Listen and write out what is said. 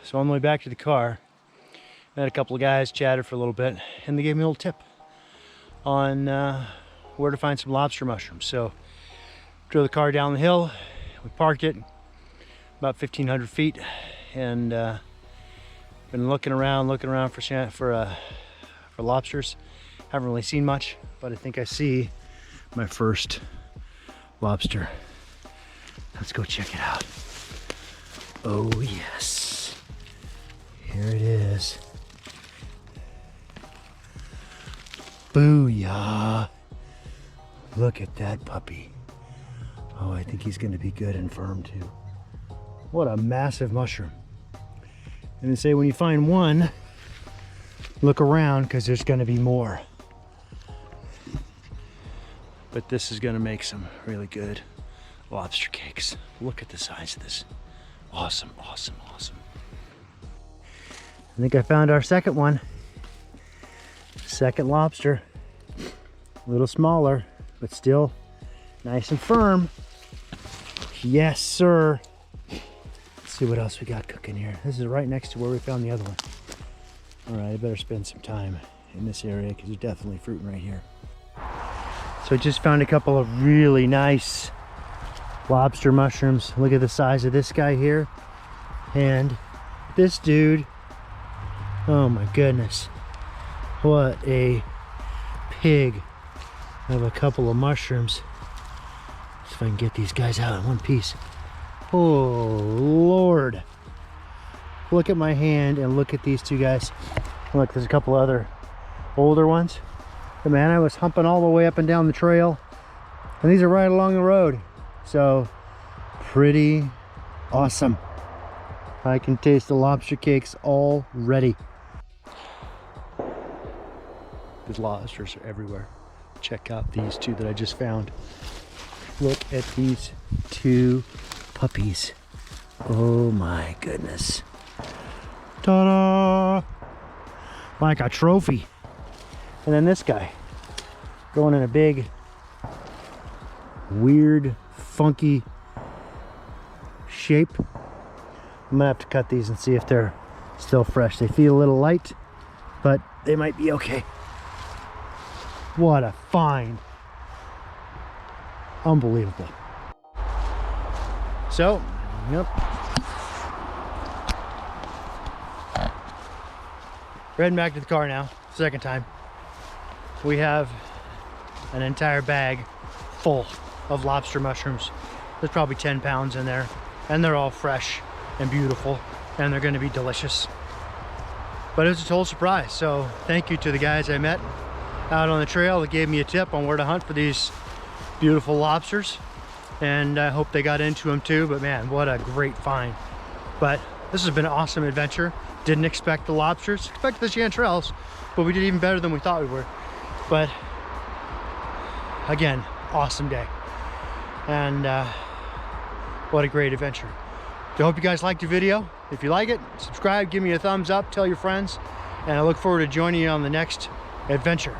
So on the way back to the car, met a couple of guys, chatted for a little bit, and they gave me a little tip on where to find some lobster mushrooms. So drove the car down the hill, we parked it about 1,500 feet, and been looking around for lobsters. Haven't really seen much, but I think I see my first lobster. Let's go check it out. Oh yes, here it is. Booyah! Look at that puppy. Oh, I think he's going to be good and firm too. What a massive mushroom. And they say when you find one, look around because there's going to be more. But this is going to make some really good lobster cakes. Look at the size of this. Awesome, awesome, awesome. I think I found our second one. Second lobster. A little smaller, but still nice and firm. Yes, sir. Let's see what else we got cooking here. This is right next to where we found the other one. All right, I better spend some time in this area because there's definitely fruit right here. So I just found a couple of really nice lobster mushrooms. Look at the size of this guy here. And this dude, oh my goodness. What a pig of a couple of mushrooms. See if I can get these guys out in one piece. Oh Lord. Look at my hand and look at these two guys. Look, there's a couple other older ones. But man, I was humping all the way up and down the trail, and these are right along the road. So pretty awesome. I can taste the lobster cakes already. The lobsters are everywhere. Check out these two that I just found. Look at these two puppies. Oh my goodness. Ta-da! Like a trophy. And then this guy going in a big, weird, funky shape. I'm gonna have to cut these and see if they're still fresh. They feel a little light, but they might be okay. What a find. Unbelievable. So, yep. We're heading back to the car now, second time. We have an entire bag full of lobster mushrooms. There's probably 10 pounds in there, and they're all fresh and beautiful, and they're gonna be delicious. But it was a total surprise, so thank you to the guys I met out on the trail that gave me a tip on where to hunt for these beautiful lobsters, and I hope they got into them too. But man, what a great find. But this has been an awesome adventure. Didn't expect the lobsters, expected the chanterelles, but we did even better than we thought we were. But again, awesome day, and what a great adventure. So I hope you guys liked the video. If you like it, subscribe, give me a thumbs up, tell your friends, and I look forward to joining you on the next adventure.